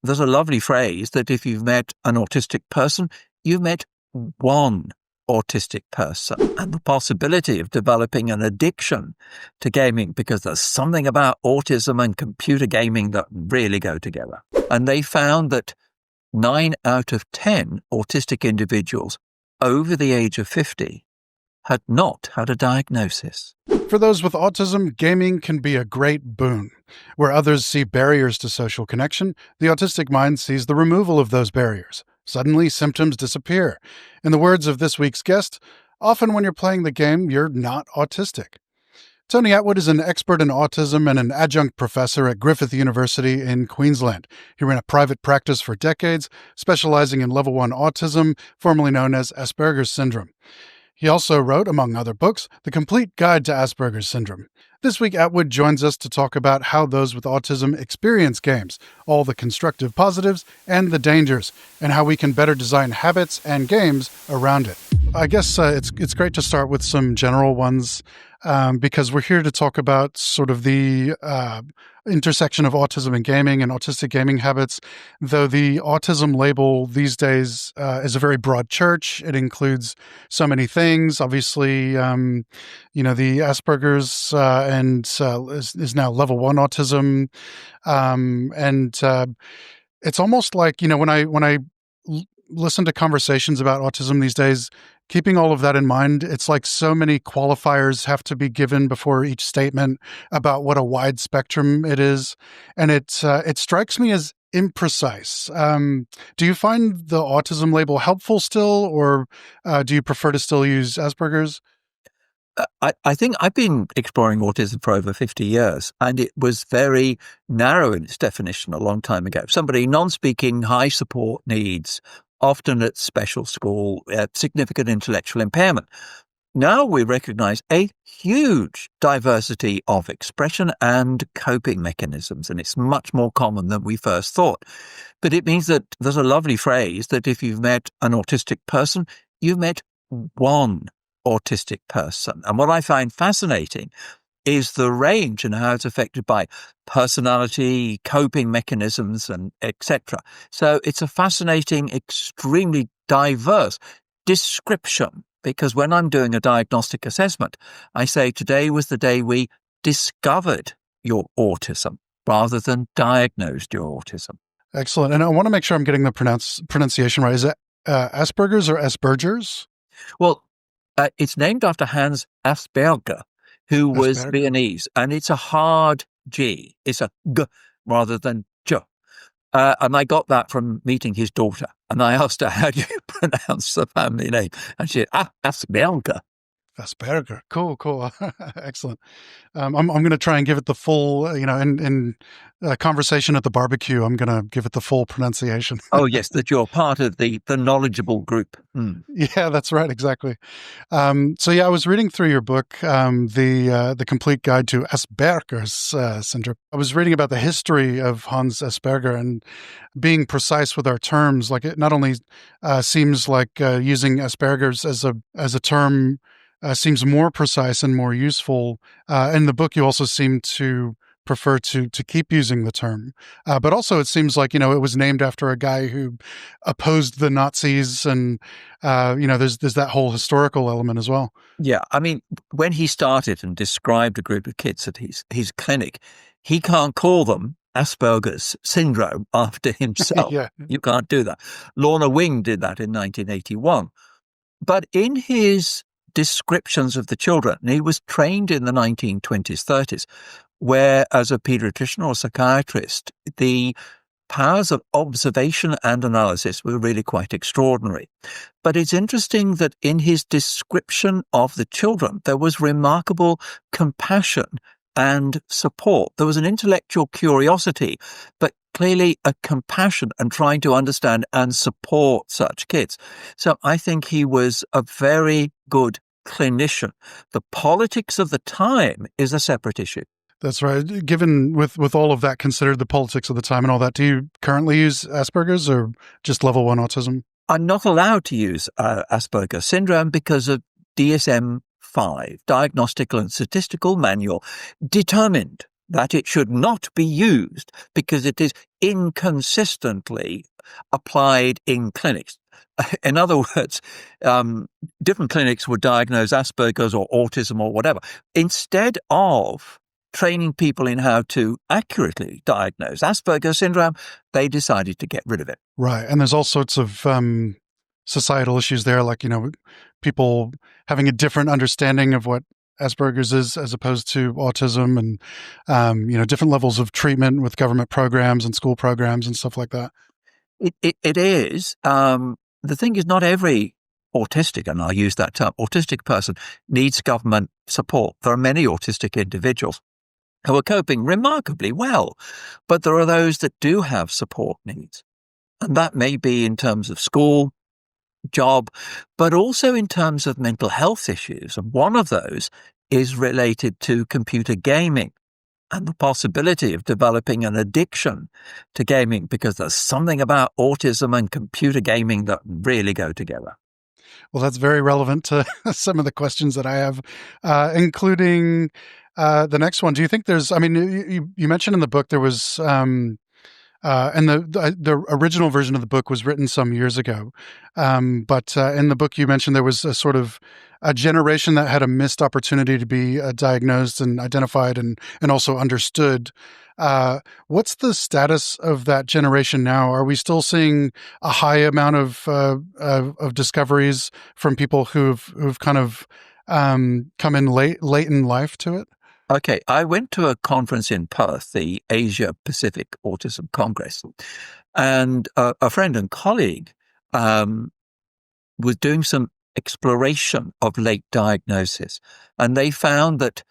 there's a lovely phrase that if you've met an autistic person, you've met one autistic person, and the possibility of developing an addiction to gaming, because there's something about autism and computer gaming that really go together. And they found that 9 out of 10 autistic individuals over the age of 50 had not had a diagnosis. For those with autism, gaming can be a great boon. Where others see barriers to social connection, the autistic mind sees the removal of those barriers. Suddenly, symptoms disappear. In the words of this week's guest, often when you're playing the game, you're not autistic. Tony Attwood is an expert in autism and an adjunct professor at Griffith University in Queensland. He ran a private practice for decades, specialising in level 1 autism, formerly known as Asperger's syndrome. He also wrote, among other books, The Complete Guide to Asperger's Syndrome. This week, Attwood joins us to talk about how those with autism experience games, all the constructive positives and the dangers, and how we can better design habits and games around it. I guess it's great to start with some general ones, because we're here to talk about sort of the intersection of autism and gaming and autistic gaming habits, though the autism label these days is a very broad church. It includes so many things. Obviously, the Asperger's and is now level 1 autism. It's almost like, when I listen to conversations about autism these days, keeping all of that in mind, it's like so many qualifiers have to be given before each statement about what a wide spectrum it is. And it strikes me as imprecise. Do you find the autism label helpful still, or do you prefer to still use Asperger's? I think I've been exploring autism for over 50 years, and it was very narrow in its definition a long time ago. Somebody non-speaking, high support needs, often at special school, significant intellectual impairment. Now we recognize a huge diversity of expression and coping mechanisms, and it's much more common than we first thought. But it means that there's a lovely phrase that if you've met an autistic person, you've met one autistic person. And what I find fascinating is the range and how it's affected by personality, coping mechanisms, and etc. So it's a fascinating, extremely diverse description, because when I'm doing a diagnostic assessment, I say today was the day we discovered your autism rather than diagnosed your autism. Excellent. And I want to make sure I'm getting the pronunciation right. Is it Asperger's or Asperger's? Well, it's named after Hans Asperger, who was Asperger. Viennese, and it's a hard G. It's a G rather than J. And I got that from meeting his daughter. And I asked her, how do you pronounce the family name? And she said, Asperger. Asperger. Cool. Excellent. I'm going to try and give it the full, in conversation at the barbecue, I'm going to give it the full pronunciation. Oh, yes, that you're part of the knowledgeable group. Yeah, that's right. Exactly. I was reading through your book, the Complete Guide to Asperger's Syndrome. I was reading about the history of Hans Asperger, and being precise with our terms, like it not only seems like using Asperger's as a term seems more precise and more useful. In the book, you also seem to prefer to keep using the term. But also it seems like, it was named after a guy who opposed the Nazis, and, there's that whole historical element as well. Yeah. I mean, when he started and described a group of kids at his clinic, he can't call them Asperger's syndrome after himself. Yeah. You can't do that. Lorna Wing did that in 1981. But in his descriptions of the children, and he was trained in the 1920s, 30s, where as a pediatrician or psychiatrist, the powers of observation and analysis were really quite extraordinary. But it's interesting that in his description of the children, there was remarkable compassion and support. There was an intellectual curiosity, but clearly a compassion and trying to understand and support such kids. So I think he was a very good clinician. The politics of the time is a separate issue. That's right. Given with all of that considered, the politics of the time and all that, do you currently use Asperger's or just level 1 autism? I'm not allowed to use Asperger syndrome because of DSM-5, Diagnostical and Statistical Manual, determined that it should not be used because it is inconsistently applied in clinics. In other words, different clinics would diagnose Asperger's or autism or whatever. Instead of training people in how to accurately diagnose Asperger's syndrome, they decided to get rid of it. Right. And there's all sorts of societal issues there, like, people having a different understanding of what Asperger's is as opposed to autism, and, different levels of treatment with government programs and school programs and stuff like that. It is. The thing is, not every autistic, and I'll use that term, autistic person needs government support. There are many autistic individuals who are coping remarkably well, but there are those that do have support needs. And that may be in terms of school, job, but also in terms of mental health issues. And one of those is related to computer gaming and the possibility of developing an addiction to gaming, because there's something about autism and computer gaming that really go together. Well, that's very relevant to some of the questions that I have, including the next one. Do you think you mentioned in the book there was, and the original version of the book was written some years ago. But in the book, you mentioned there was a sort of a generation that had a missed opportunity to be diagnosed and identified and also understood. What's the status of that generation now? Are we still seeing a high amount of discoveries from people who've kind of come in late in life to it? Okay, I went to a conference in Perth, the Asia Pacific Autism Congress, and a friend and colleague was doing some exploration of late diagnosis, and they found that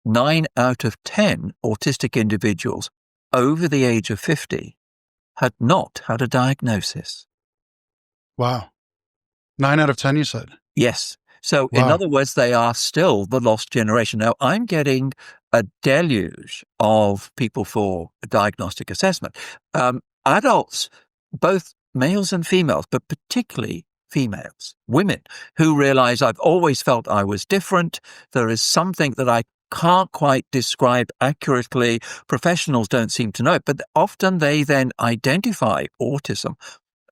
9 out of 10 autistic individuals over the age of 50 had not had a diagnosis. Wow. 9 out of 10, you said? Yes. So, Wow. in other words, they are still the lost generation. Now, I'm getting a deluge of people for diagnostic assessment. Adults, both males and females, but particularly females, women, who realize I've always felt I was different. There is something that I can't quite describe accurately. Professionals don't seem to know it, but often they then identify autism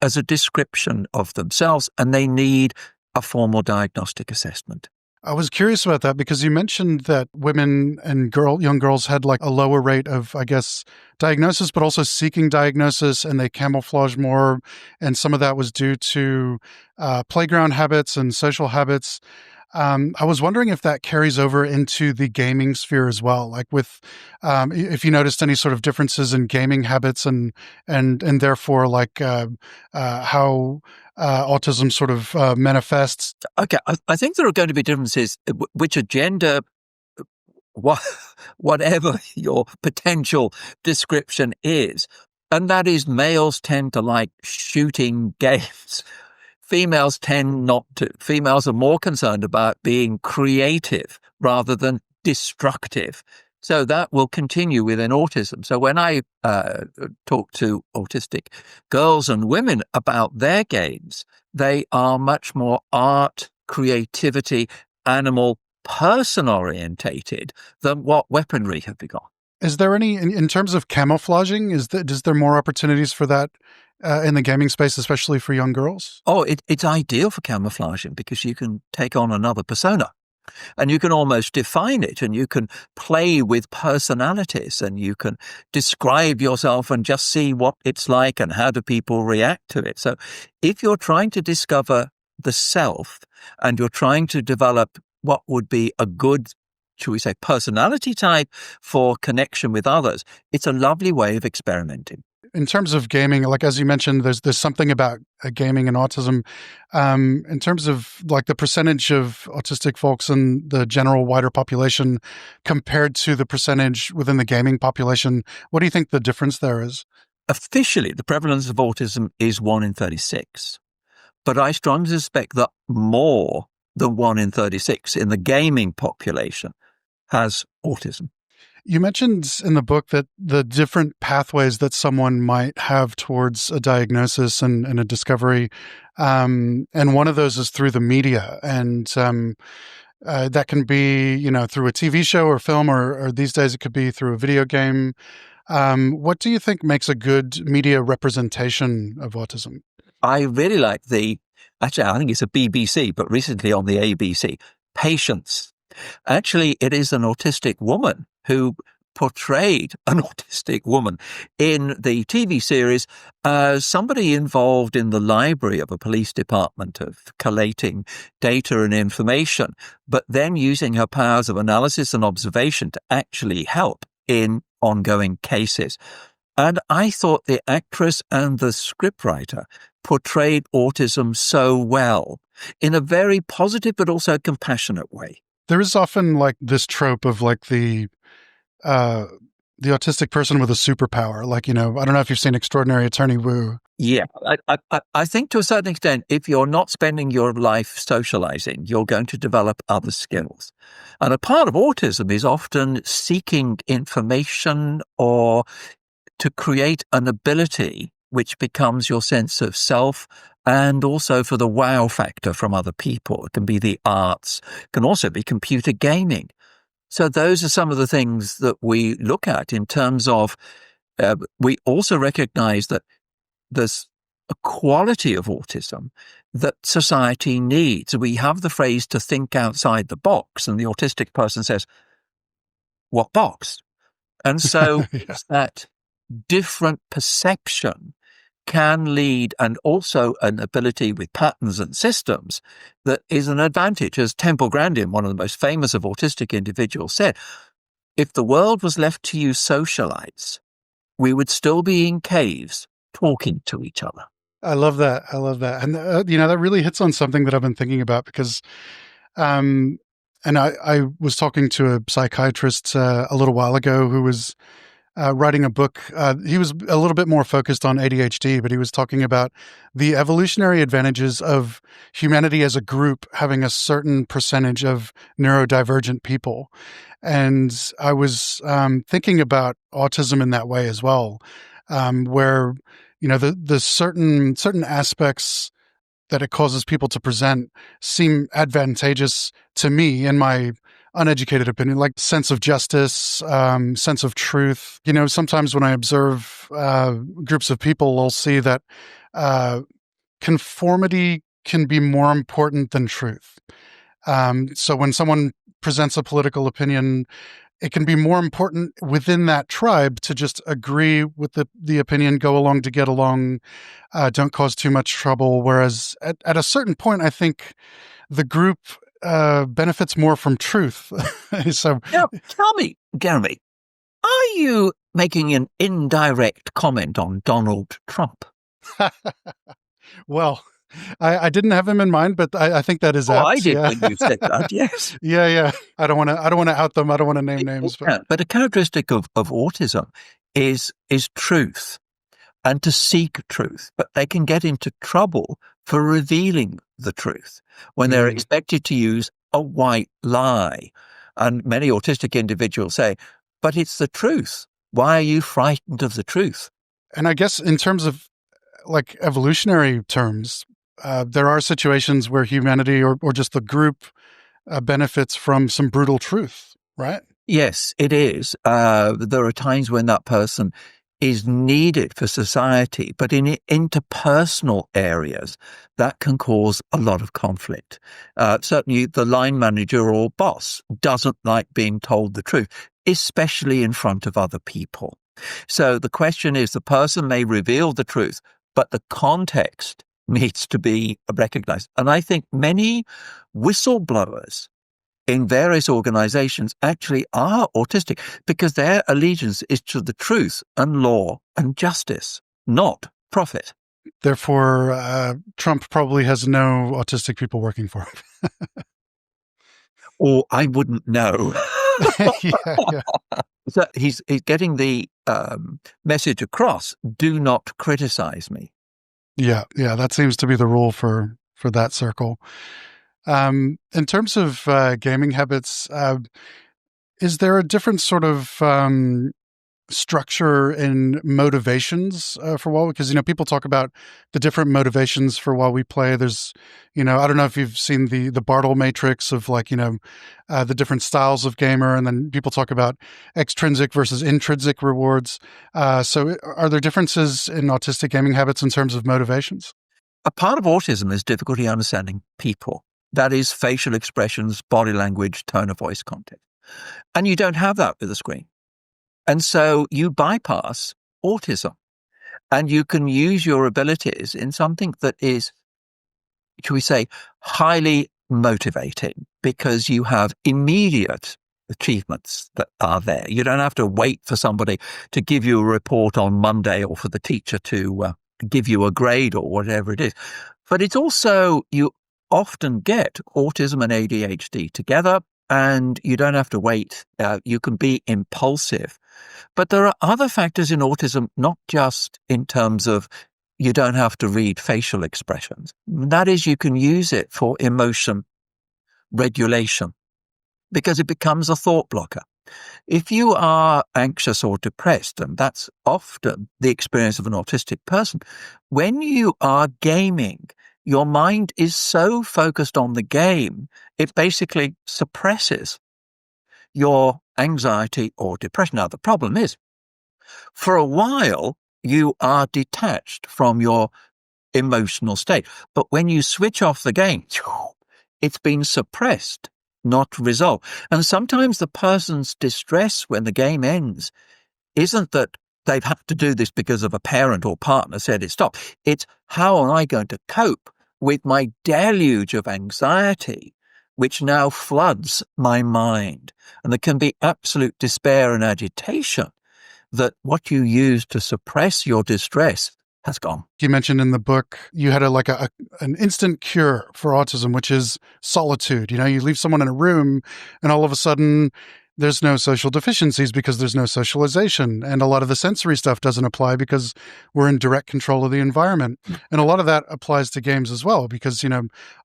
as a description of themselves, and they need a formal diagnostic assessment. I was curious about that because you mentioned that women and young girls had like a lower rate of, I guess, diagnosis, but also seeking diagnosis, and they camouflage more. And some of that was due to playground habits and social habits. I was wondering if that carries over into the gaming sphere as well, like with, if you noticed any sort of differences in gaming habits and therefore like how autism sort of manifests. Okay, I think there are going to be differences which are gender, whatever your potential description is. And that is, males tend to like shooting games. Females tend not to. Females are more concerned about being creative rather than destructive. So that will continue within autism. So when I talk to autistic girls and women about their games, they are much more art, creativity, animal, person-orientated than what weaponry have begun. Is there any, in terms of camouflaging, is there more opportunities for that in the gaming space, especially for young girls? Oh, it's ideal for camouflaging because you can take on another persona. And you can almost define it, and you can play with personalities, and you can describe yourself and just see what it's like and how do people react to it. So if you're trying to discover the self and you're trying to develop what would be a good, shall we say, personality type for connection with others, it's a lovely way of experimenting. In terms of gaming, like as you mentioned, there's something about gaming and autism. In terms of like the percentage of autistic folks in the general wider population compared to the percentage within the gaming population, what do you think the difference there is? Officially, the prevalence of autism is 1 in 36. But I strongly suspect that more than 1 in 36 in the gaming population has autism. You mentioned in the book that the different pathways that someone might have towards a diagnosis and a discovery, and one of those is through the media. And That can be, through a TV show or film, or these days it could be through a video game. What do you think makes a good media representation of autism? I really like actually, I think it's a BBC, but recently on the ABC, Patience. Actually, it is an autistic woman who portrayed an autistic woman in the TV series as somebody involved in the library of a police department of collating data and information, but then using her powers of analysis and observation to actually help in ongoing cases. And I thought the actress and the scriptwriter portrayed autism so well in a very positive but also compassionate way. There is often like this trope of like the autistic person with a superpower. Like, I don't know if you've seen Extraordinary Attorney Woo. Yeah, I think to a certain extent, if you're not spending your life socializing, you're going to develop other skills. And a part of autism is often seeking information or to create an ability which becomes your sense of self, and also for the wow factor from other people. It can be the arts, it can also be computer gaming. So those are some of the things that we look at in terms of, we also recognize that there's a quality of autism that society needs. We have the phrase to think outside the box, and the autistic person says, what box? And so Yeah. it's that different perception can lead, and also an ability with patterns and systems that is an advantage. As Temple Grandin, one of the most famous of autistic individuals, said, if the world was left to use socialites, we would still be in caves talking to each other. I love that. And, that really hits on something that I've been thinking about because, and I was talking to a psychiatrist a little while ago who was writing a book. He was a little bit more focused on ADHD, but he was talking about the evolutionary advantages of humanity as a group having a certain percentage of neurodivergent people. And I was thinking about autism in that way as well, where, the certain aspects that it causes people to present seem advantageous to me in my uneducated opinion, like sense of justice, sense of truth. Sometimes when I observe groups of people, I'll see that conformity can be more important than truth. So when someone presents a political opinion, it can be more important within that tribe to just agree with the opinion, go along to get along, don't cause too much trouble. Whereas at a certain point, I think the group benefits more from truth. So now, tell me, Jeremy, are you making an indirect comment on Donald Trump? Well, I didn't have him in mind, but I think that is apt. I did when you said that, yes. Yeah. I don't want to out them. I don't want to name names. But a characteristic of autism is truth, and to seek truth. But they can get into trouble for revealing the truth when they're expected to use a white lie. And many autistic individuals say, but it's the truth. Why are you frightened of the truth? And I guess in terms of like evolutionary terms, there are situations where humanity or just the group benefits from some brutal truth, right? Yes, it is. There are times when that person is needed for society, but in interpersonal areas, that can cause a lot of conflict. Certainly the line manager or boss doesn't like being told the truth, especially in front of other people. So the question is, the person may reveal the truth, but the context needs to be recognized. And I think many whistleblowers in various organizations actually are autistic because their allegiance is to the truth and law and justice, not profit. Therefore, Trump probably has no autistic people working for him. Or I wouldn't know. Yeah. So he's getting the message across, do not criticize me. Yeah, that seems to be the rule for that circle. In terms of gaming habits, is there a different sort of structure and motivations for while, because people talk about the different motivations for while we play. There's I don't know if you've seen the Bartle matrix of the different styles of gamer, and then people talk about extrinsic versus intrinsic rewards. So are there differences in autistic gaming habits in terms of motivations? A part of autism is difficulty understanding people. That is facial expressions, body language, tone of voice, context. And you don't have that with a screen. And so you bypass autism and you can use your abilities in something that is, shall we say, highly motivating because you have immediate achievements that are there. You don't have to wait for somebody to give you a report on Monday or for the teacher to give you a grade or whatever it is. But it's also, you often get autism and ADHD together and you don't have to wait. You can be impulsive. But there are other factors in autism, not just in terms of you don't have to read facial expressions. That is, you can use it for emotion regulation because it becomes a thought blocker. If you are anxious or depressed, and that's often the experience of an autistic person, when you are gaming, your mind is so focused on the game, it basically suppresses your anxiety or depression. Now, the problem is, for a while, you are detached from your emotional state. But when you switch off the game, it's been suppressed, not resolved. And sometimes the person's distress when the game ends isn't that they've had to do this because of a parent or partner said it stop. It's how am I going to cope with my deluge of anxiety, which now floods my mind. And there can be absolute despair and agitation that what you use to suppress your distress has gone. You mentioned in the book you had an instant cure for autism, which is solitude. You leave someone in a room and all of a sudden there's no social deficiencies because there's no socialization. And a lot of the sensory stuff doesn't apply because we're in direct control of the environment. And a lot of that applies to games as well, because,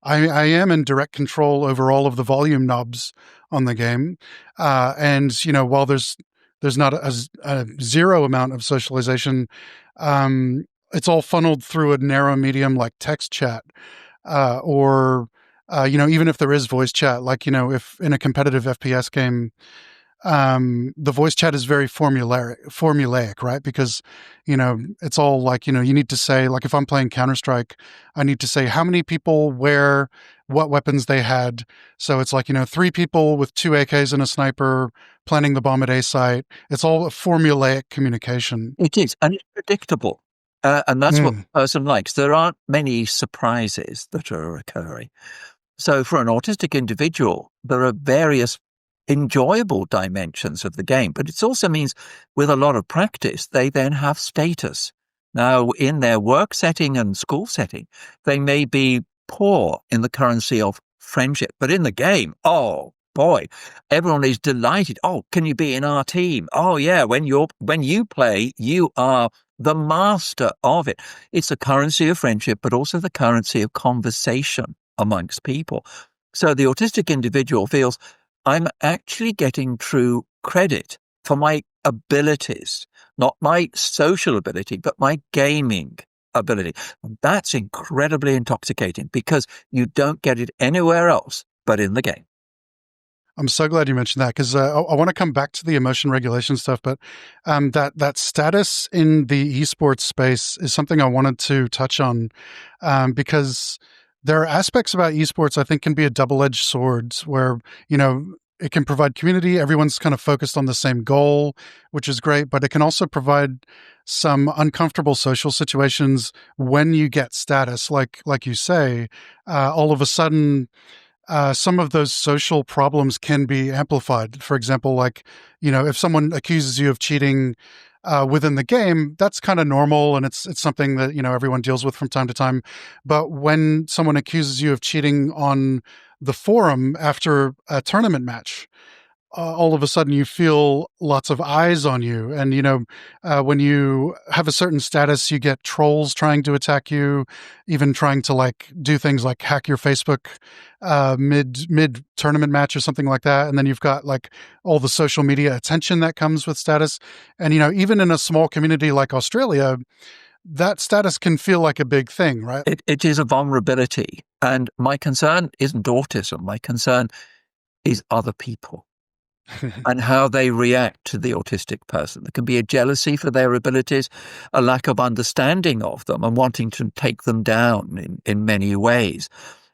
I am in direct control over all of the volume knobs on the game. And while there's not a zero amount of socialization, it's all funneled through a narrow medium like text chat, or even if there is voice chat, if in a competitive FPS game, the voice chat is very formulaic, right? Because, it's all you need to say, if I'm playing Counter-Strike, I need to say how many people where, what weapons they had. So it's 3 people with 2 AKs and a sniper planning the bomb at A site. It's all a formulaic communication. It is, and it's predictable. And that's what the person likes. There aren't many surprises that are occurring. So for an autistic individual, there are various enjoyable dimensions of the game, but it also means with a lot of practice, they then have status. Now, in their work setting and school setting, they may be poor in the currency of friendship, but in the game, oh boy, everyone is delighted. Oh, can you be in our team? Oh yeah, when you play, you are the master of it. It's a currency of friendship, but also the currency of conversation amongst people. So the autistic individual feels, I'm actually getting true credit for my abilities, not my social ability, but my gaming ability. And that's incredibly intoxicating because you don't get it anywhere else but in the game. I'm so glad you mentioned that, because I want to come back to the emotion regulation stuff, but that status in the esports space is something I wanted to touch on, because there are aspects about esports I think can be a double-edged sword where, it can provide community. Everyone's kind of focused on the same goal, which is great, but it can also provide some uncomfortable social situations when you get status, like you say, all of a sudden, some of those social problems can be amplified. For example, if someone accuses you of cheating within the game, that's kind of normal, and it's something that everyone deals with from time to time. But when someone accuses you of cheating on the forum after a tournament match, all of a sudden you feel lots of eyes on you. And, when you have a certain status, you get trolls trying to attack you, even trying to like do things like hack your Facebook mid tournament match or something like that. And then you've got like all the social media attention that comes with status. And, even in a small community like Australia, that status can feel like a big thing, right? It is a vulnerability. And my concern isn't autism. My concern is other people and how they react to the autistic person. There can be a jealousy for their abilities, a lack of understanding of them, and wanting to take them down in many ways.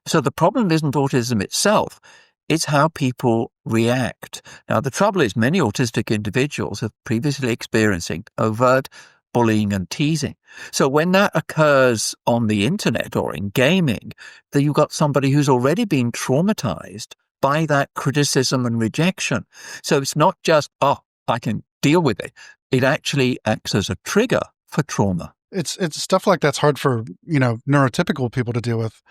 So the problem isn't autism itself, it's how people react. Now, the trouble is many autistic individuals have previously experiencing overt bullying and teasing. So when that occurs on the internet or in gaming, then you've got somebody who's already been traumatized by that criticism and rejection. So it's not just, I can deal with it. It actually acts as a trigger for trauma. It's stuff like that's hard for, neurotypical people to deal with.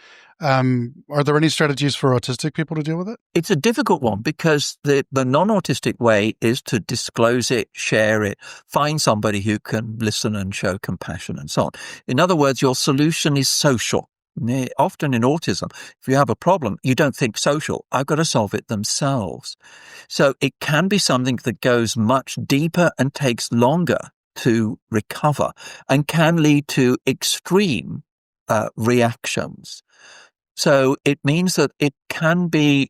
Are there any strategies for autistic people to deal with it? It's a difficult one because the non-autistic way is to disclose it, share it, find somebody who can listen and show compassion and so on. In other words, your solution is social. Often in autism, if you have a problem, you don't think social. I've got to solve it themselves. So it can be something that goes much deeper and takes longer to recover and can lead to extreme reactions. So it means that it can be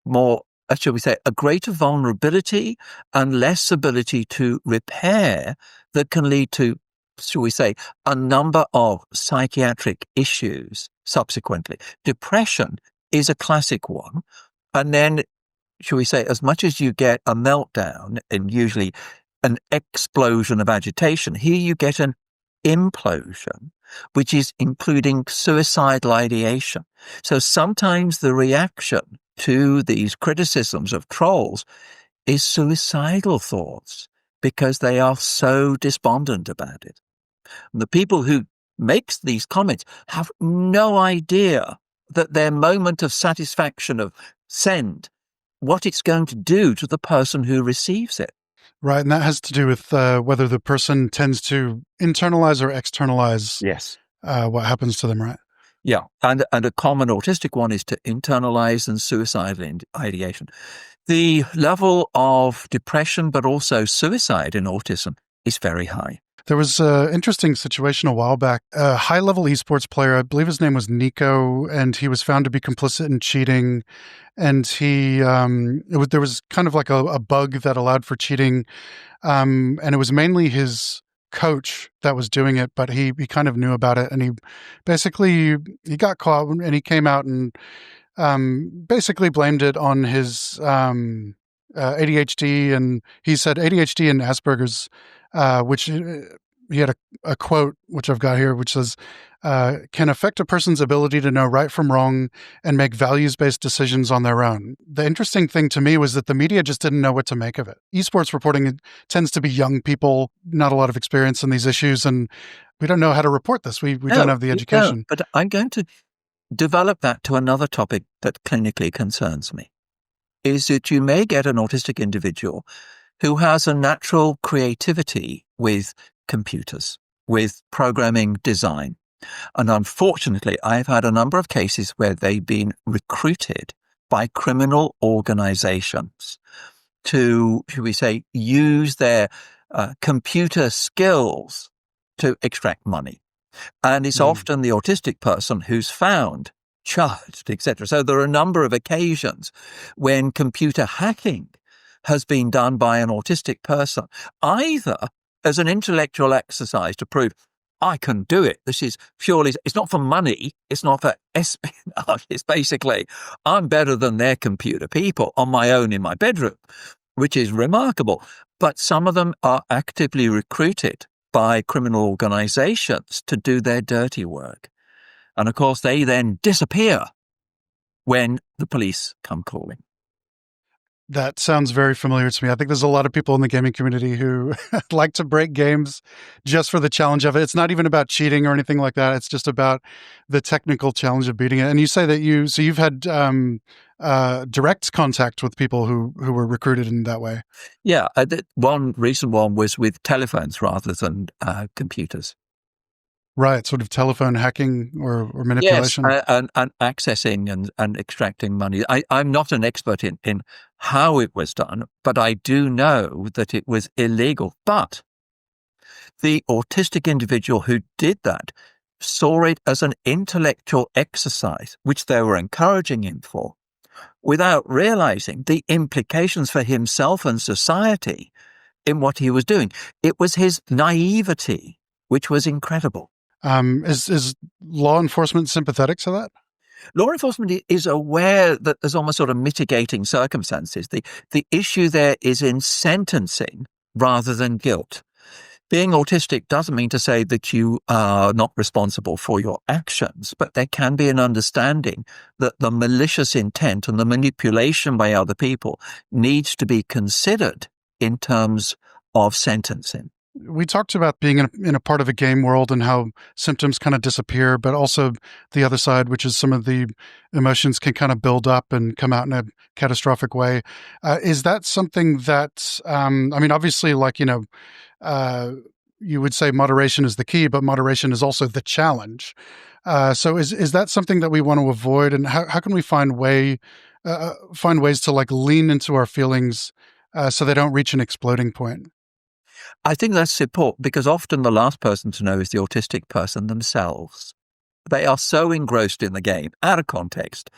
more, shall we say, a greater vulnerability and less ability to repair that can lead to, shall we say, a number of psychiatric issues subsequently. Depression is a classic one. And then, shall we say, as much as you get a meltdown and usually an explosion of agitation, here you get an implosion, which is including suicidal ideation. So sometimes the reaction to these criticisms of trolls is suicidal thoughts because they are so despondent about it. And the people who makes these comments have no idea that their moment of satisfaction of send, what it's going to do to the person who receives it. Right, and that has to do with whether the person tends to internalize or externalize what happens to them, right? Yeah, and a common autistic one is to internalize and suicidal ideation. The level of depression, but also suicide in autism is very high. There was an interesting situation a while back. A high-level esports player, I believe his name was Nico, and he was found to be complicit in cheating. And there was kind of like a bug that allowed for cheating, and it was mainly his coach that was doing it, but he kind of knew about it, and he got caught, and he came out and basically blamed it on his ADHD, and he said ADHD and Asperger's, which he had a quote, which I've got here, which says, can affect a person's ability to know right from wrong and make values-based decisions on their own. The interesting thing to me was that the media just didn't know what to make of it. Esports reporting tends to be young people, not a lot of experience in these issues, and we don't know how to report this. We don't have the education. No, but I'm going to develop that to another topic that clinically concerns me, is that you may get an autistic individual who has a natural creativity with computers, with programming design. And unfortunately, I've had a number of cases where they've been recruited by criminal organizations to, should we say, use their computer skills to extract money. And it's often the autistic person who's found, charged, etc. So there are a number of occasions when computer hacking has been done by an autistic person, either as an intellectual exercise to prove, I can do it. This is purely, it's not for money. It's not for espionage. It's basically, I'm better than their computer people on my own in my bedroom, which is remarkable. But some of them are actively recruited by criminal organizations to do their dirty work. And of course, they then disappear when the police come calling. That sounds very familiar to me. I think there's a lot of people in the gaming community who like to break games just for the challenge of it. It's not even about cheating or anything like that. It's just about the technical challenge of beating it. And you say that you've had direct contact with people who were recruited in that way. Yeah, one recent one was with telephones rather than computers. Right, sort of telephone hacking or Yes, manipulation. and accessing and extracting money. I'm not an expert in how it was done, but I do know that it was illegal. But the autistic individual who did that saw it as an intellectual exercise, which they were encouraging him for, without realizing the implications for himself and society in what he was doing. It was his naivety, which was incredible. Is law enforcement sympathetic to that? Law enforcement is aware that there's almost sort of mitigating circumstances. The issue there is in sentencing rather than guilt. Being autistic doesn't mean to say that you are not responsible for your actions, but there can be an understanding that the malicious intent and the manipulation by other people needs to be considered in terms of sentencing. We talked about being in a part of a game world and how symptoms kind of disappear, but also the other side, which is some of the emotions can kind of build up and come out in a catastrophic way. Is that something that, obviously, you would say moderation is the key, but moderation is also the challenge. So is that something that we want to avoid? And how can we find ways to lean into our feelings so they don't reach an exploding point? I think that's important because often the last person to know is the autistic person themselves. They are so engrossed in the game, out of context,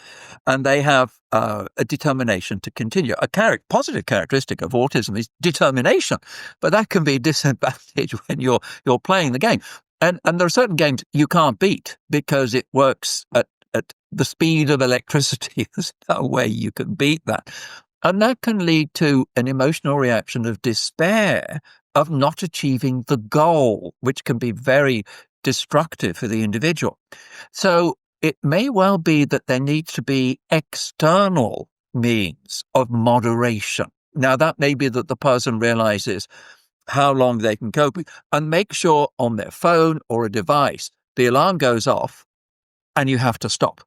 and they have a determination to continue. Positive characteristic of autism is determination, but that can be a disadvantage when you're playing the game. And there are certain games you can't beat because it works at the speed of electricity. There's no way you can beat that. And that can lead to an emotional reaction of despair of not achieving the goal, which can be very destructive for the individual. So it may well be that there needs to be external means of moderation. Now, that may be that the person realizes how long they can cope with and make sure on their phone or a device, the alarm goes off and you have to stop.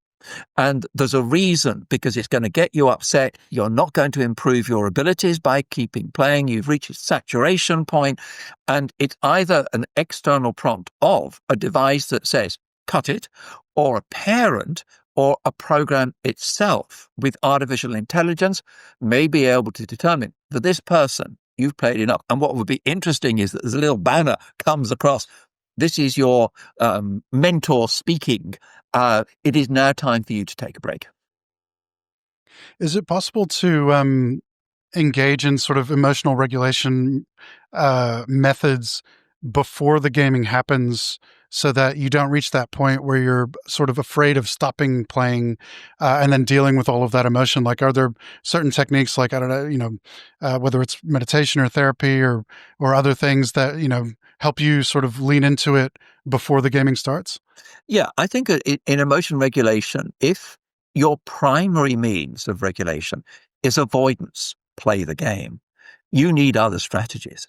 And there's a reason, because it's going to get you upset. You're not going to improve your abilities by keeping playing. You've reached a saturation point, and it's either an external prompt of a device that says, cut it, or a parent or a program itself with artificial intelligence may be able to determine for this person, you've played enough. And what would be interesting is that there's a little banner comes across. This is your mentor speaking. It is now time for you to take a break. Is it possible to engage in sort of emotional regulation methods before the gaming happens so that you don't reach that point where you're sort of afraid of stopping playing and then dealing with all of that emotion? Like, are there certain techniques, like, I don't know, whether it's meditation or therapy or other things that, help you sort of lean into it before the gaming starts? Yeah, I think in emotion regulation, if your primary means of regulation is avoidance, play the game, you need other strategies.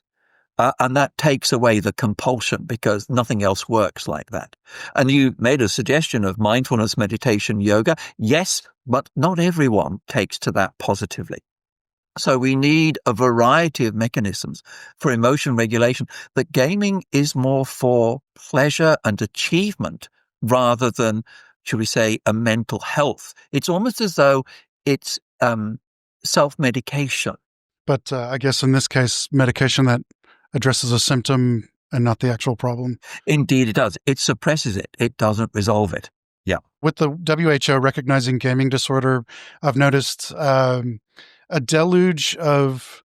And that takes away the compulsion because nothing else works like that. And you made a suggestion of mindfulness, meditation, yoga. Yes, but not everyone takes to that positively. So we need a variety of mechanisms for emotion regulation. But gaming is more for pleasure and achievement rather than, should we say, a mental health. It's almost as though it's self-medication. But I guess in this case, medication that addresses a symptom and not the actual problem. Indeed, it does. It suppresses it. It doesn't resolve it. Yeah. With the WHO recognizing gaming disorder, I've noticed a deluge of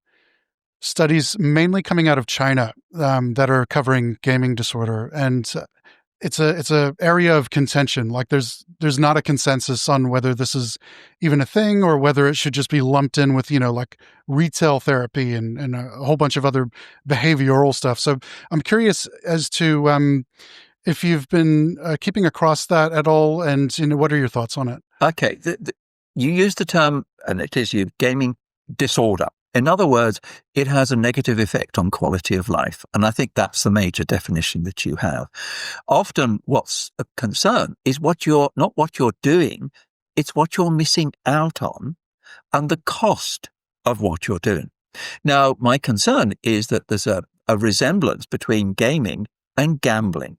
studies mainly coming out of China that are covering gaming disorder. And it's a area of contention. Like there's not a consensus on whether this is even a thing or whether it should just be lumped in with, like retail therapy and a whole bunch of other behavioral stuff. So I'm curious as to if you've been keeping across that at all, and what are your thoughts on it? Okay. You use the term, and it is gaming disorder. In other words, it has a negative effect on quality of life. And I think that's the major definition that you have. Often what's a concern is not what you're doing, It's what you're missing out on and the cost of what you're doing. Now, my concern is that there's a resemblance between gaming and gambling.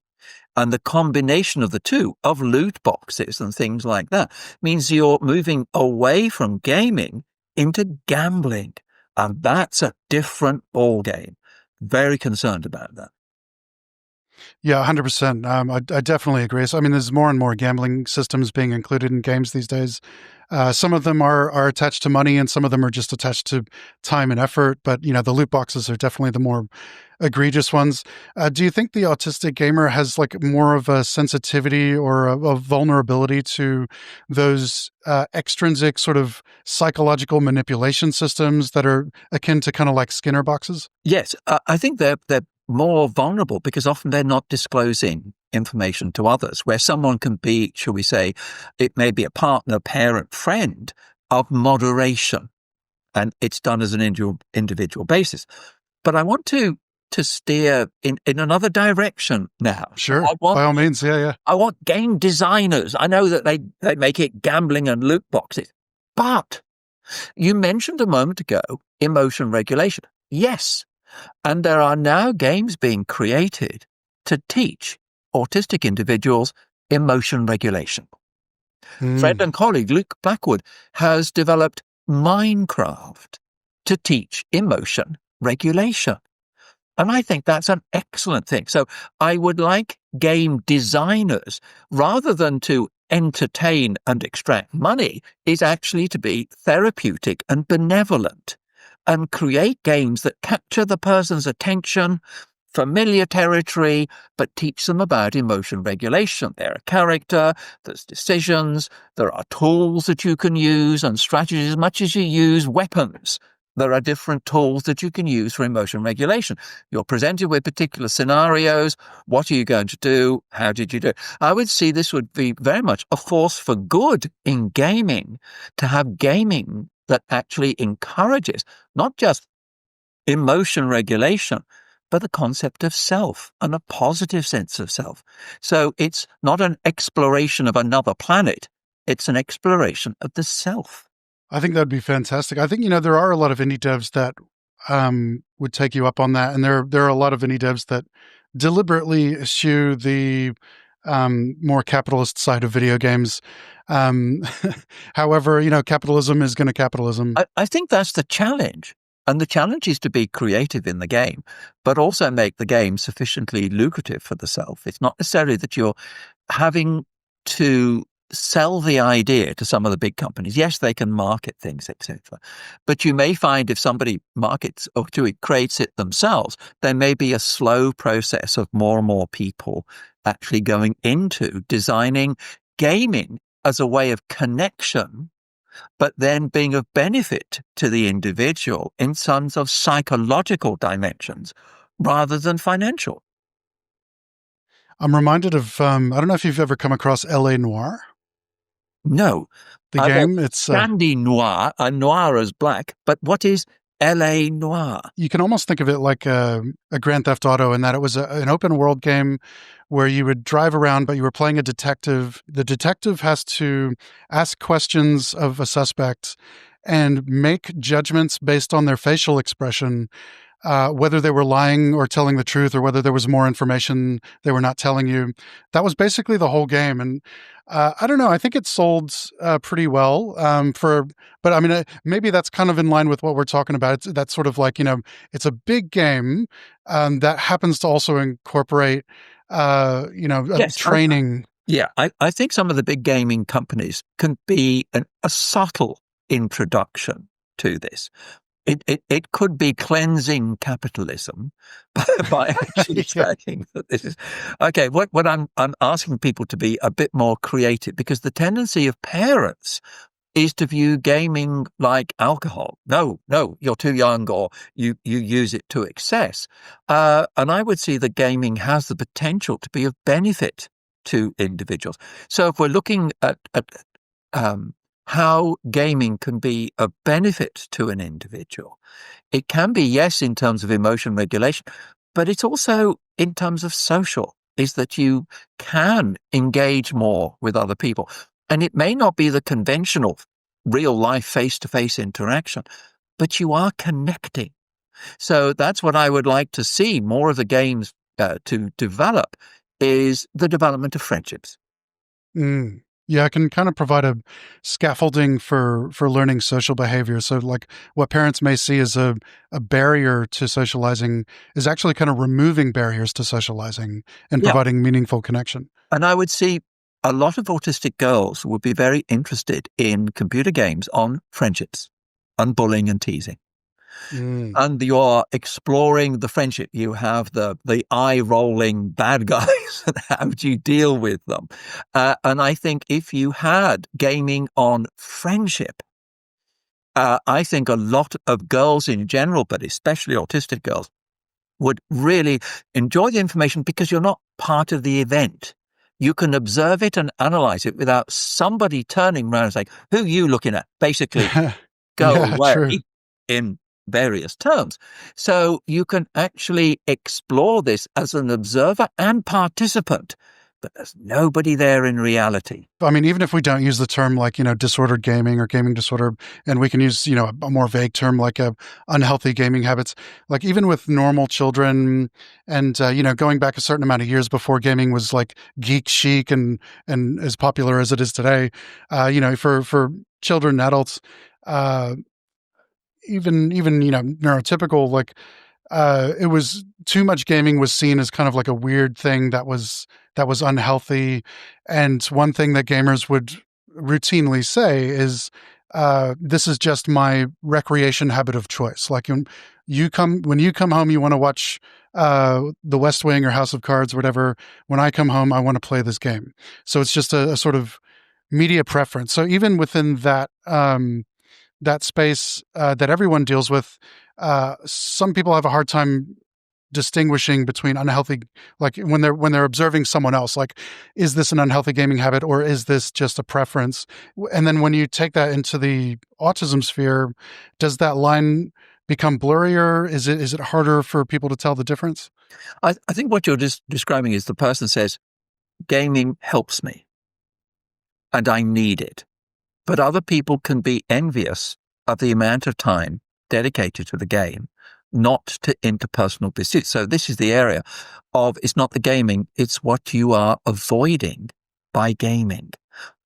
And the combination of the two, of loot boxes and things like that, means you're moving away from gaming into gambling. And that's a different ballgame. Very concerned about that. Yeah, 100%. I definitely agree. So, I mean, there's more and more gambling systems being included in games these days. Some of them are attached to money, and some of them are just attached to time and effort. But, you know, the loot boxes are definitely the more egregious ones. Do you think the autistic gamer has like more of a sensitivity or a vulnerability to those extrinsic sort of psychological manipulation systems that are akin to kind of like Skinner boxes? Yes, I think they're more vulnerable because often they're not disclosing information to others, where someone can be, shall we say, it may be a partner, parent, friend of moderation, and it's done as an individual basis. But I want to steer in another direction now. Sure, by all means, yeah. I want game designers. I know that they make it gambling and loot boxes, but you mentioned a moment ago emotion regulation. Yes. And there are now games being created to teach autistic individuals emotion regulation. Friend and colleague Luke Blackwood has developed Minecraft to teach emotion regulation. And I think that's an excellent thing. So I would like game designers, rather than to entertain and extract money, is actually to be therapeutic and benevolent, and create games that capture the person's attention, familiar territory, but teach them about emotion regulation. They're a character, there's decisions, there are tools that you can use and strategies. As much as you use weapons, there are different tools that you can use for emotion regulation. You're presented with particular scenarios. What are you going to do? How did you do it? I would see this would be very much a force for good in gaming, to have gaming that actually encourages not just emotion regulation, but the concept of self and a positive sense of self. So it's not an exploration of another planet. It's an exploration of the self. I think that'd be fantastic. I think, you know, there are a lot of indie devs that would take you up on that. And there are a lot of indie devs that deliberately eschew the more capitalist side of video games. However, you know, capitalism is going to capitalism. I think that's the challenge. And the challenge is to be creative in the game, but also make the game sufficiently lucrative for the self. It's not necessarily that you're having to sell the idea to some of the big companies. Yes, they can market things, etc. But you may find if somebody markets or creates it themselves, there may be a slow process of more and more people actually going into designing gaming as a way of connection, but then being of benefit to the individual in terms of psychological dimensions rather than financial. I'm reminded of, I don't know if you've ever come across L.A. Noire. No. The game, it's... Candy Noir, noir as black, but what is L.A. Noire? You can almost think of it like a Grand Theft Auto, in that it was an open world game where you would drive around, but you were playing a detective. The detective has to ask questions of a suspect and make judgments based on their facial expression, whether they were lying or telling the truth, or whether there was more information they were not telling you. That was basically the whole game. And I don't know, I think it sold pretty well but I mean, maybe that's kind of in line with what we're talking about. That's sort of like, you know, it's a big game that happens to also incorporate, Yes, training. I think some of the big gaming companies can be a subtle introduction to this. It could be cleansing capitalism by actually saying that this is okay. What I'm asking people to be a bit more creative, because the tendency of parents is to view gaming like alcohol. No, you're too young, or you use it to excess. And I would see that gaming has the potential to be of benefit to individuals. So if we're looking at how gaming can be a benefit to an individual, it can be, yes, in terms of emotion regulation, but it's also in terms of social, is that you can engage more with other people. And it may not be the conventional real life face-to-face interaction, but you are connecting. So that's what I would like to see more of the games to develop, is the development of friendships. Yeah, it can kind of provide a scaffolding for learning social behavior. So like what parents may see as a barrier to socializing is actually kind of removing barriers to socializing and Yeah. providing meaningful connection. And I would see a lot of autistic girls would be very interested in computer games on friendships, on bullying and teasing. Mm. And you're exploring the friendship. You have the eye-rolling bad guys, and how do you deal with them? And I think if you had gaming on friendship, I think a lot of girls in general, but especially autistic girls, would really enjoy the information because you're not part of the event. You can observe it and analyze it without somebody turning around and saying, "Who are you looking at?" Basically, go Yeah, away true. in various terms. So you can actually explore this as an observer and participant, but there's nobody there in reality. I mean, even if we don't use the term like, disordered gaming or gaming disorder, and we can use, a more vague term like unhealthy gaming habits, like even with normal children and, going back a certain amount of years before gaming was like geek chic and as popular as it is today, for children and adults, uh, even, neurotypical, like, it was too much gaming was seen as kind of like a weird thing that was unhealthy. And one thing that gamers would routinely say is, "This is just my recreation habit of choice." Like when you come home, you want to watch The West Wing or House of Cards or whatever. When I come home, I want to play this game. So it's just a sort of media preference. So even within that space that everyone deals with, some people have a hard time distinguishing between unhealthy, like when they're observing someone else, like, is this an unhealthy gaming habit or is this just a preference? And then when you take that into the autism sphere, does that line become blurrier? Is it harder for people to tell the difference? I think what you're just describing is the person says, gaming helps me and I need it. But other people can be envious of the amount of time dedicated to the game, not to interpersonal pursuits. So this is the area of, it's not the gaming, it's what you are avoiding by gaming.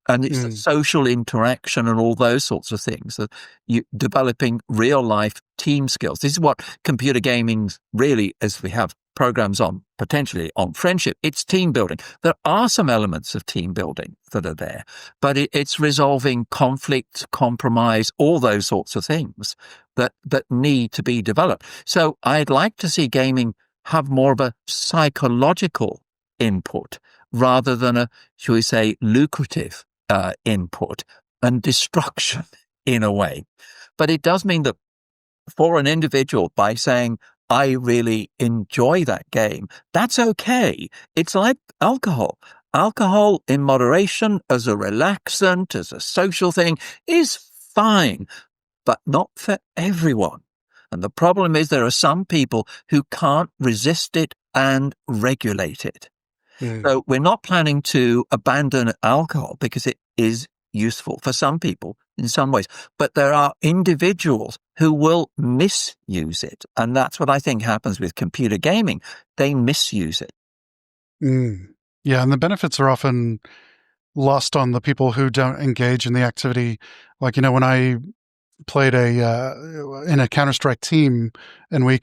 And it's the social interaction and all those sorts of things, that you developing real life team skills. This is what computer gaming's really, as we have programs on, potentially on friendship, it's team building. There are some elements of team building that are there, but it's resolving conflict, compromise, all those sorts of things that need to be developed. So I'd like to see gaming have more of a psychological input rather than a, shall we say, lucrative input and destruction in a way. But it does mean that for an individual, by saying, I really enjoy that game, that's okay. It's like alcohol. Alcohol in moderation as a relaxant, as a social thing, is fine, but not for everyone. And the problem is there are some people who can't resist it and regulate it. So we're not planning to abandon alcohol because it is useful for some people in some ways, but there are individuals who will misuse it. And that's what I think happens with computer gaming. They misuse it. Yeah, and the benefits are often lost on the people who don't engage in the activity. Like, when I played in a Counter-Strike team and we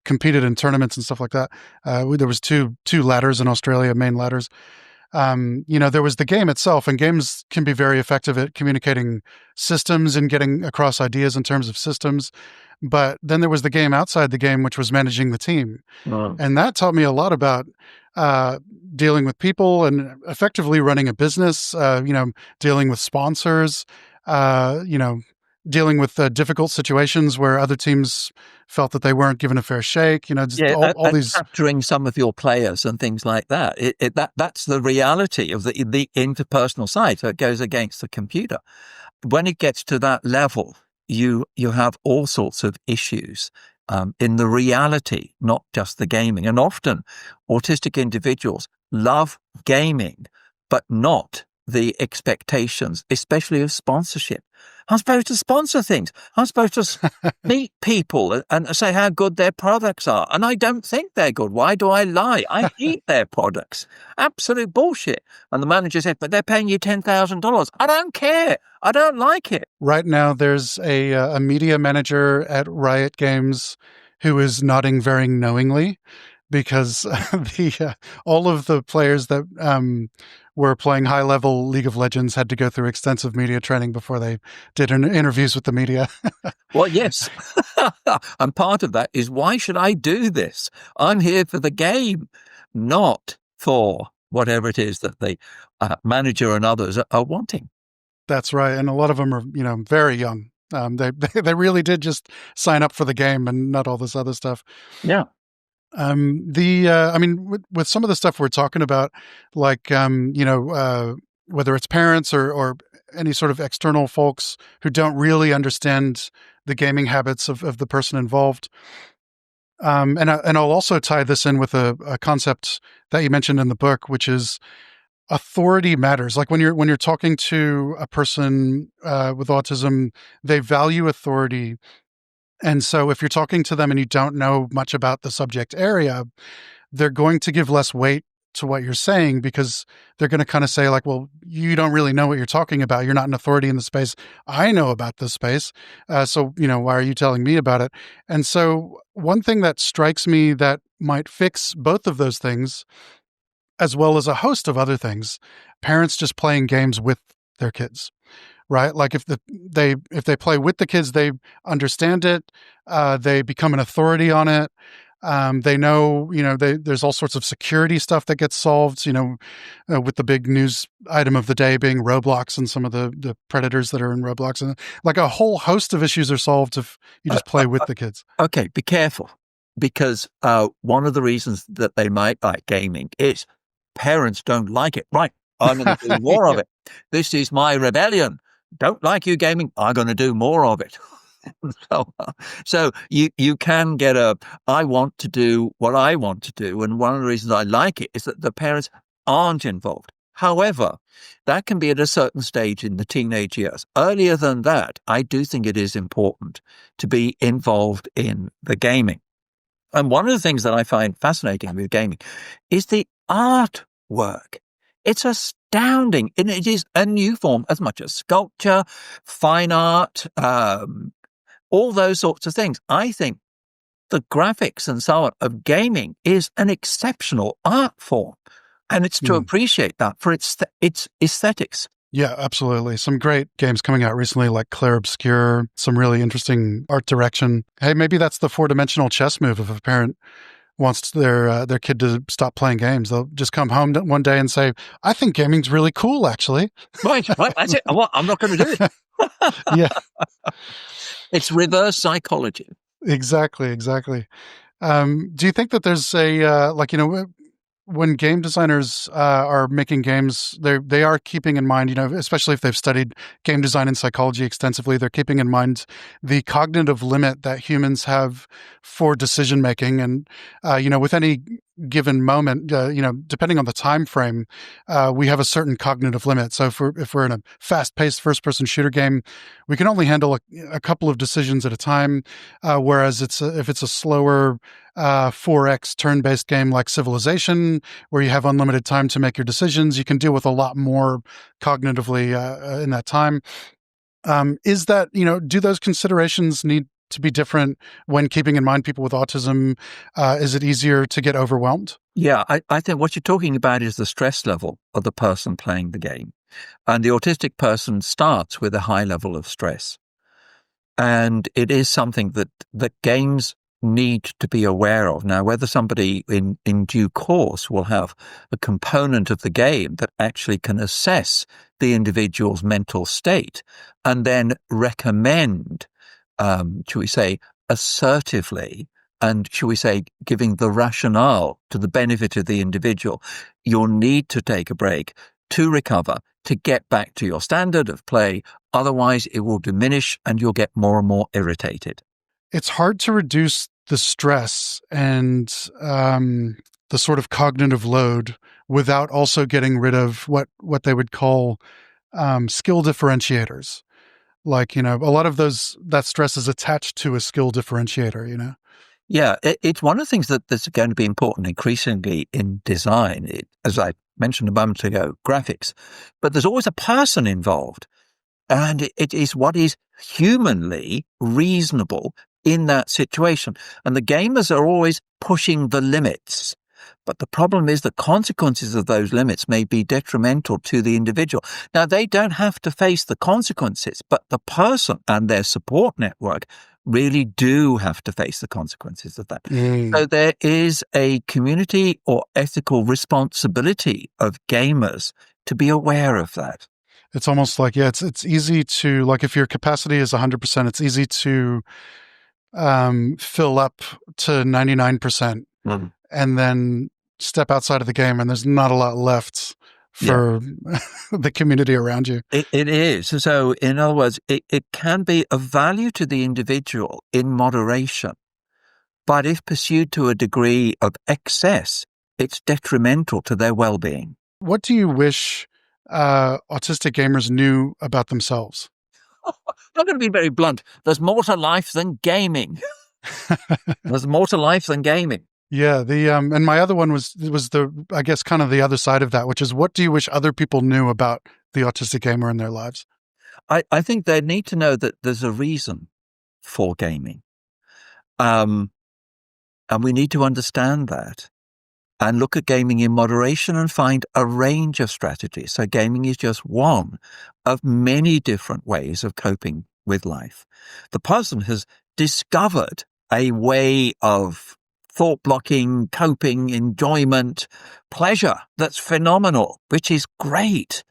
competed in tournaments and stuff like that, there was two ladders in Australia, main ladders. There was the game itself, and games can be very effective at communicating systems and getting across ideas in terms of systems. But then there was the game outside the game, which was managing the team. And that taught me a lot about dealing with people and effectively running a business, dealing with sponsors, dealing with difficult situations where other teams felt that they weren't given a fair shake, just Yeah, all and these. capturing some of your players and things like that. That's the reality of the interpersonal side. So it goes against the computer. When it gets to that level, you have all sorts of issues in the reality, not just the gaming. And often autistic individuals love gaming, but not the expectations, especially of sponsorship. I'm supposed to sponsor things. I'm supposed to meet people and say how good their products are. And I don't think they're good. Why do I lie? I eat their products. Absolute bullshit. And the manager said, but they're paying you $10,000. I don't care. I don't like it. Right now, there's a media manager at Riot Games who is nodding very knowingly because all of the players that were playing high-level League of Legends had to go through extensive media training before they did interviews with the media. Well, yes. And part of that is, why should I do this? I'm here for the game, not for whatever it is that the manager and others are wanting. That's right. And a lot of them are, very young. They really did just sign up for the game and not all this other stuff. Yeah. With some of the stuff we're talking about, like, whether it's parents or any sort of external folks who don't really understand the gaming habits of the person involved. And I'll also tie this in with a concept that you mentioned in the book, which is authority matters. Like when you're talking to a person with autism, they value authority. And so if you're talking to them and you don't know much about the subject area, they're going to give less weight to what you're saying because they're going to kind of say like, well, you don't really know what you're talking about. You're not an authority in the space. I know about this space. So, why are you telling me about it? And so one thing that strikes me that might fix both of those things, as well as a host of other things, parents just playing games with their kids. Right? Like if they play with the kids, they understand it. They become an authority on it. They know, there's all sorts of security stuff that gets solved, with the big news item of the day being Roblox and some of the predators that are in Roblox. And like a whole host of issues are solved if you just play with the kids. Okay, be careful. Because one of the reasons that they might like gaming is parents don't like it. Right, I'm going to do more of it. This is my rebellion. Don't like you gaming, I'm going to do more of it. So you can get I want to do what I want to do. And one of the reasons I like it is that the parents aren't involved. However, that can be at a certain stage in the teenage years. Earlier than that, I do think it is important to be involved in the gaming. And one of the things that I find fascinating with gaming is the artwork. It's astounding. And it is a new form as much as sculpture, fine art, all those sorts of things. I think the graphics and so on of gaming is an exceptional art form. And it's to appreciate that for its aesthetics. Yeah, absolutely. Some great games coming out recently, like Clair Obscur, some really interesting art direction. Hey, maybe that's the 4-dimensional chess move if a parent wants their kid to stop playing games. They'll just come home one day and say, I think gaming's really cool, actually. Right, that's it. I'm not going to do it. Yeah. It's reverse psychology. Exactly. Do you think that there's when game designers are making games, they are keeping in mind, especially if they've studied game design and psychology extensively, they're keeping in mind the cognitive limit that humans have for decision making. And, with any given moment, depending on the time frame, we have a certain cognitive limit. So if we're in a fast-paced first-person shooter game, we can only handle a couple of decisions at a time. Whereas if it's a slower 4X turn-based game like Civilization, where you have unlimited time to make your decisions, you can deal with a lot more cognitively in that time. Is that, do those considerations need to be different when keeping in mind people with autism? Is it easier to get overwhelmed? Yeah, I think what you're talking about is the stress level of the person playing the game. And the autistic person starts with a high level of stress. And it is something that games need to be aware of. Now, whether somebody in due course will have a component of the game that actually can assess the individual's mental state and then recommend, shall we say, assertively, and shall we say, giving the rationale to the benefit of the individual, you'll need to take a break to recover, to get back to your standard of play. Otherwise, it will diminish and you'll get more and more irritated. It's hard to reduce the stress and the sort of cognitive load without also getting rid of what they would call skill differentiators. Like, a lot of that stress is attached to a skill differentiator. Yeah, it's one of the things that's going to be important increasingly in design, as I mentioned a moment ago, graphics. But there's always a person involved. And it is what is humanly reasonable in that situation. And the gamers are always pushing the limits. But the problem is the consequences of those limits may be detrimental to the individual. Now, they don't have to face the consequences, but the person and their support network really do have to face the consequences of that. So there is a community or ethical responsibility of gamers to be aware of that. It's almost like, it's easy to, like, if your capacity is 100%, it's easy to fill up to 99% and then step outside of the game, and there's not a lot left for the community around you. It is. So, in other words, it can be of value to the individual in moderation, but if pursued to a degree of excess, it's detrimental to their well-being. What do you wish autistic gamers knew about themselves? I'm going to be very blunt. There's more to life than gaming. There's more to life than gaming. Yeah, and my other one was I guess kind of the other side of that, which is, what do you wish other people knew about the autistic gamer in their lives? I think they need to know that there's a reason for gaming. And we need to understand that and look at gaming in moderation and find a range of strategies. So gaming is just one of many different ways of coping with life. The person has discovered a way of thought blocking, coping, enjoyment, pleasure that's phenomenal, which is great.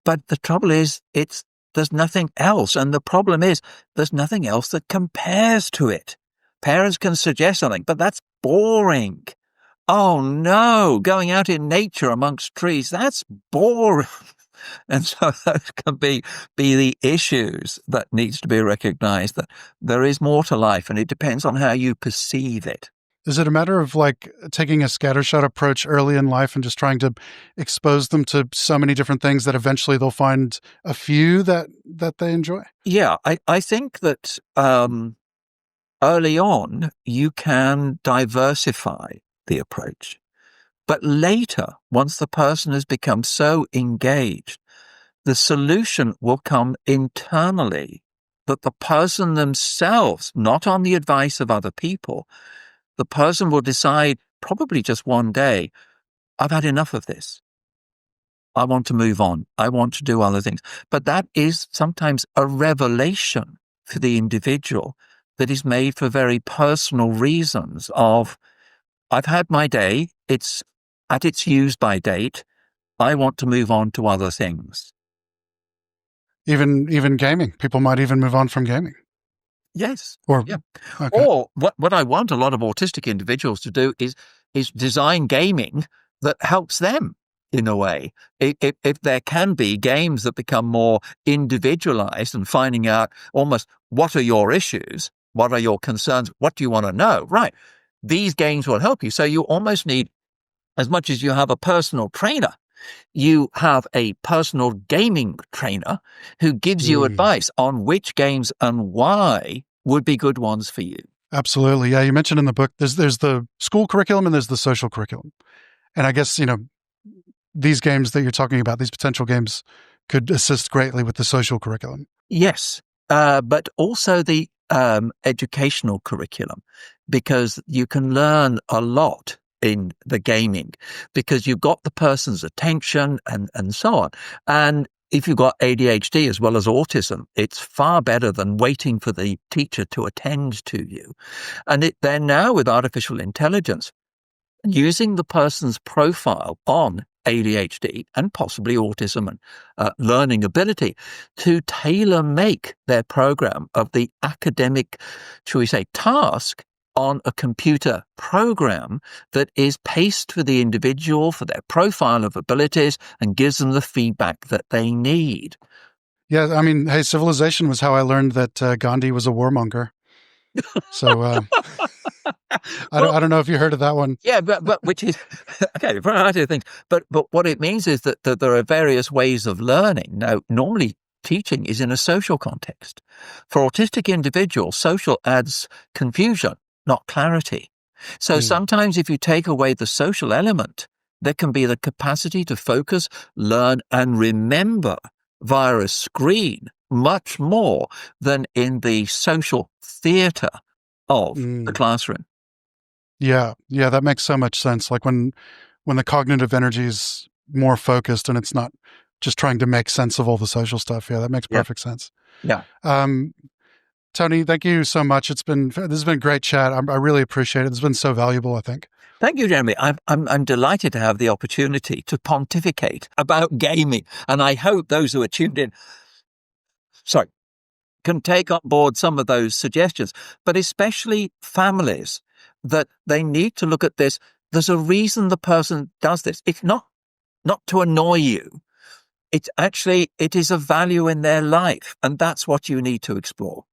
But the trouble is, there's nothing else. And the problem is, there's nothing else that compares to it. Parents can suggest something, but that's boring. Oh no, going out in nature amongst trees, that's boring. And so those can be the issues that needs to be recognized, that there is more to life and it depends on how you perceive it. Is it a matter of like taking a scattershot approach early in life and just trying to expose them to so many different things that eventually they'll find a few that they enjoy? Yeah, I think that early on you can diversify the approach. But later, once the person has become so engaged, the solution will come internally, that the person themselves, not on the advice of other people, the person will decide probably just one day, I've had enough of this. I want to move on. I want to do other things. But that is sometimes a revelation for the individual that is made for very personal reasons of, I've had my day. It's at its use-by date. I want to move on to other things. Even gaming. People might even move on from gaming. Yes. Okay. Or what I want a lot of autistic individuals to do is design gaming that helps them in a way. If there can be games that become more individualized and finding out almost what are your issues, what are your concerns, what do you want to know? Right. These games will help you. So you almost need, as much as you have a personal trainer, you have a personal gaming trainer who gives you advice on which games and why would be good ones for you. Absolutely. Yeah, you mentioned in the book, there's the school curriculum and there's the social curriculum. And I guess, these games that you're talking about, these potential games, could assist greatly with the social curriculum. Yes, but also the educational curriculum, because you can learn a lot in the gaming because you've got the person's attention and so on. And if you've got ADHD as well as autism, it's far better than waiting for the teacher to attend to you. And they're now with artificial intelligence using the person's profile on ADHD and possibly autism and learning ability to tailor make their program of the academic, shall we say, task on a computer program that is paced for the individual, for their profile of abilities, and gives them the feedback that they need. Yeah, I mean, hey, Civilization was how I learned that Gandhi was a warmonger. So Well, I don't know if you heard of that one. yeah, but which is okay, a variety of things. But what it means is that there are various ways of learning. Now, normally teaching is in a social context. For autistic individuals, social adds confusion, not clarity. So Mm, sometimes if you take away the social element, there can be the capacity to focus, learn, and remember via a screen much more than in the social theatre of the mm. classroom. Yeah, yeah, that makes so much sense. Like when the cognitive energy is more focused and it's not just trying to make sense of all the social stuff. Yeah, that makes Yeah. perfect sense. Yeah. Um, Tony, thank you so much. This has been a great chat. I really appreciate it. It's been so valuable, I think. Thank you, Jeremy. I'm delighted to have the opportunity to pontificate about gaming, and I hope those who are tuned in, sorry, can take on board some of those suggestions. But especially families, that they need to look at this. There's a reason the person does this. It's not to annoy you. It's actually it is a value in their life, and that's what you need to explore.